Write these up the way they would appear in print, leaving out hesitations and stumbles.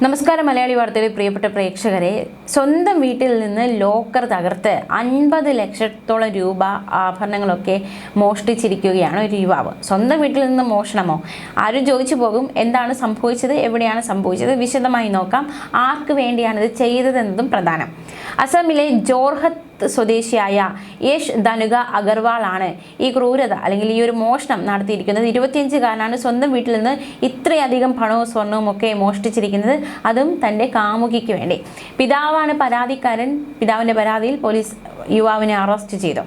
നമസ്കാരം മലയാളി വാർത്തയിലെ പ്രിയപ്പെട്ട പ്രേക്ഷകരെ, സ്വന്തം വീട്ടിൽ നിന്ന് ലോക്കർ തകർത്ത് 50 ലക്ഷത്തോളം രൂപ ആഭരണങ്ങളൊക്കെ മോഷ്ടിച്ചിരിക്കുകയാണ് ഒരു യുവാവ്. സ്വന്തം വീട്ടിൽ നിന്ന് മോഷണമോ? ആരും ചോദിച്ചു പോകും, എന്താണ് സംഭവിച്ചത്, എവിടെയാണ് സംഭവിച്ചത്? വിശദമായി നോക്കാം. ആർക്ക് വേണ്ടിയാണ് ഇത് ചെയ്തതെന്നതും പ്രധാനം. അസമിലെ ജോർഹത്ത് സ്വദേശിയായ യശ് ധനുക അഗർവാൾ ആണ് ഈ ക്രൂരത അല്ലെങ്കിൽ ഈ ഒരു മോഷണം നടത്തിയിരിക്കുന്നത്. 25-കാരനാണ് സ്വന്തം വീട്ടിൽ നിന്ന് ഇത്രയധികം പണവും സ്വർണവും ഒക്കെ മോഷ്ടിച്ചിരിക്കുന്നത്, അതും തൻ്റെ കാമുകിക്ക് വേണ്ടി. പിതാവാണ് പരാതിക്കാരൻ. പിതാവിൻ്റെ പരാതിയിൽ പോലീസ് യുവാവിനെ അറസ്റ്റ് ചെയ്തു.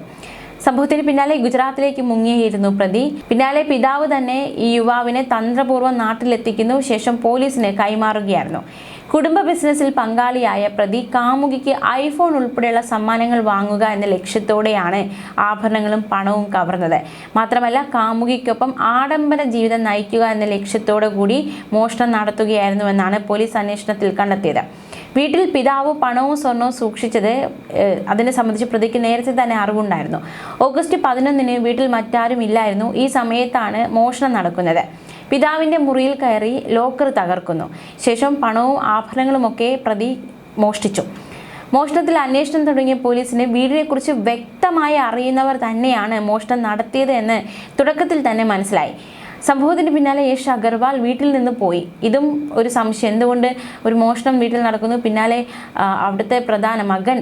സംഭവത്തിന് പിന്നാലെ ഗുജറാത്തിലേക്ക് മുങ്ങിയിരുന്നു പ്രതി. പിന്നാലെ പിതാവ് തന്നെ ഈ യുവാവിനെ തന്ത്രപൂർവ്വം നാട്ടിലെത്തിക്കുന്നു, ശേഷം പോലീസിന് കൈമാറുകയായിരുന്നു. കുടുംബ ബിസിനസ്സിൽ പങ്കാളിയായ പ്രതി കാമുകിക്ക് ഐഫോൺ ഉൾപ്പെടെയുള്ള സമ്മാനങ്ങൾ വാങ്ങുക എന്ന ലക്ഷ്യത്തോടെയാണ് ആഭരണങ്ങളും പണവും കവർന്നത്. മാത്രമല്ല, കാമുകിക്കൊപ്പം ആഡംബര ജീവിതം നയിക്കുക എന്ന ലക്ഷ്യത്തോടു കൂടി മോഷണം നടത്തുകയായിരുന്നുവെന്നാണ് പോലീസ് അന്വേഷണത്തിൽ കണ്ടെത്തിയത്. വീട്ടിൽ പിതാവ് പണവും സ്വർണവും സൂക്ഷിച്ചത് അതിനെ സംബന്ധിച്ച് പ്രതിക്ക് നേരത്തെ തന്നെ അറിവുണ്ടായിരുന്നു. ഓഗസ്റ്റ് 11-ന് വീട്ടിൽ മറ്റാരും ഇല്ലായിരുന്നു. ഈ സമയത്താണ് മോഷണം നടക്കുന്നത്. പിതാവിൻ്റെ മുറിയിൽ കയറി ലോക്കർ തകർക്കുന്നു. ശേഷം പണവും ആഭരണങ്ങളുമൊക്കെ പ്രതി മോഷ്ടിച്ചു. മോഷണത്തിൽ അന്വേഷണം തുടങ്ങിയ പോലീസിന് വീടിനെക്കുറിച്ച് വ്യക്തമായി അറിയുന്നവർ തന്നെയാണ് മോഷണം നടത്തിയത് എന്ന് തുടക്കത്തിൽ തന്നെ മനസ്സിലായി. സംഭവത്തിന് പിന്നാലെ യശ് അഗർവാൾ വീട്ടിൽ നിന്ന് പോയി. ഇതും ഒരു സംശയം, എന്തുകൊണ്ട് ഒരു മോഷണം വീട്ടിൽ നടക്കുന്നു, പിന്നാലെ അവിടുത്തെ പ്രധാന മകൻ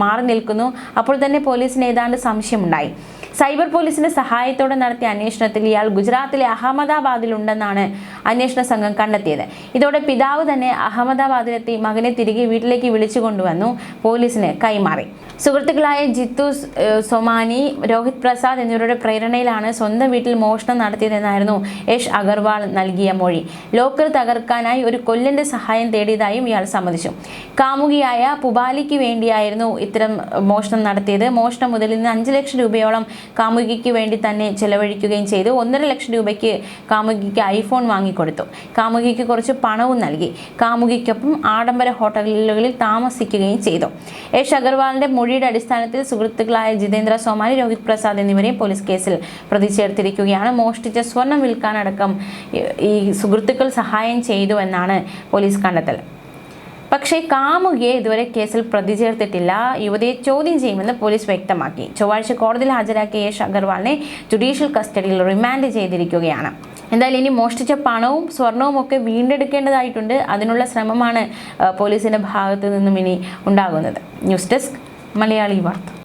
മാറി നിൽക്കുന്നു. അപ്പോൾ തന്നെ പോലീസിന് ഏതാണ്ട് സംശയമുണ്ടായി. സൈബർ പോലീസിന്റെ സഹായത്തോടെ നടത്തിയ അന്വേഷണത്തിൽ ഇയാൾ ഗുജറാത്തിലെ അഹമ്മദാബാദിലുണ്ടെന്നാണ് അന്വേഷണ സംഘം കണ്ടെത്തിയത്. ഇതോടെ പിതാവ് തന്നെ അഹമ്മദാബാദിലെത്തി മകനെ തിരികെ വീട്ടിലേക്ക് വിളിച്ചു കൊണ്ടുവന്നു പോലീസിന് കൈമാറി. സുഹൃത്തുക്കളായ ജിത്തു സൊമാനി, രോഹിത് പ്രസാദ് എന്നിവരുടെ പ്രേരണയിലാണ് സ്വന്തം വീട്ടിൽ മോഷണം നടത്തിയതെന്നായിരുന്നു യശ് അഗർവാൾ നൽകിയ മൊഴി. ലോക്കർ തകർക്കാനായി ഒരു കൊല്ലന്റെ സഹായം തേടിയതായും ഇയാൾ സമ്മതിച്ചു. കാമുകിയായ പുബാലിക്ക് വേണ്ടിയായിരുന്നു ഇത്തരം മോഷണം നടത്തിയത്. മോഷണം മുതൽ നിന്ന് 5 ലക്ഷം രൂപയോളം കാമുകിക്ക് വേണ്ടി തന്നെ ചെലവഴിക്കുകയും ചെയ്തു. 1.5 ലക്ഷം രൂപയ്ക്ക് കാമുകിക്ക് ഐഫോൺ വാങ്ങിക്കൊടുത്തു. കാമുകിക്ക് കുറച്ച് പണവും നൽകി. കാമുകിക്കൊപ്പം ആഡംബര ഹോട്ടലുകളിൽ താമസിക്കുകയും ചെയ്തു. യശ് അഗർവാളിന്റെ മൊഴിയുടെ അടിസ്ഥാനത്തിൽ സുഹൃത്തുക്കളായ ജിതേന്ദ്ര സോമാനി, രോഹിത് പ്രസാദ് എന്നിവരെയും പോലീസ് കേസിൽ പ്രതി ചേർത്തിരിക്കുകയാണ്. മോഷ്ടിച്ച സ്വർണം വിൽക്കാനടക്കം ഈ സുഹൃത്തുക്കൾ സഹായം ചെയ്തു എന്നാണ് പോലീസ് കണ്ടെത്തൽ. പക്ഷേ കാമുകിയെ ഇതുവരെ കേസിൽ പ്രതി ചേർത്തിട്ടില്ല. യുവതിയെ ചോദ്യം ചെയ്യുമെന്ന് പോലീസ് വ്യക്തമാക്കി. ചൊവ്വാഴ്ച കോടതിയിൽ ഹാജരാക്കിയ യേശ് അഗർവാളിനെ ജുഡീഷ്യൽ കസ്റ്റഡിയിൽ റിമാൻഡ് ചെയ്തിരിക്കുകയാണ്. എന്തായാലും ഇനി മോഷ്ടിച്ച പണവും സ്വർണവും ഒക്കെ വീണ്ടെടുക്കേണ്ടതായിട്ടുണ്ട്. അതിനുള്ള ശ്രമമാണ് പോലീസിന്റെ ഭാഗത്തു നിന്നും ഇനി ഉണ്ടാകുന്നത്. ന്യൂസ് ഡെസ്ക് മലയാളി വാർത്ത.